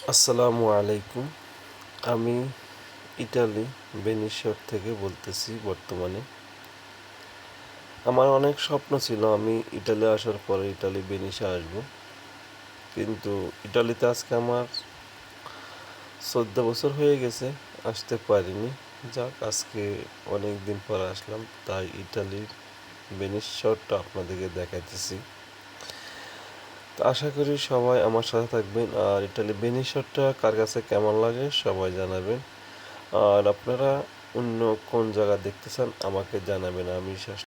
আসসালামু আলাইকুম। আমি ইটালি ভেনিস শহর থেকে বলতেছি বর্তমানে। আমার অনেক স্বপ্ন ছিল আমি ইটালি আসার পরে ইটালি ভেনিসে আসব, কিন্তু ইটালিতে আজকে আমার 14 বছর হয়ে গেছে, আসতে পারিনি। যাক, আজকে অনেক দিন পর আসলাম, তাই ইটালির ভেনিস শহরটা আপনাদেরকে দেখাইতেছি। তো আশা করি সবাই আমার সাথে থাকবেন, আর ইটালি ভেনিস শহরটা কার কাছে কেমন লাগে সবাই জানাবেন। আর আপনারা অন্য কোন জায়গা দেখতে চান আমাকে জানাবেন, আমি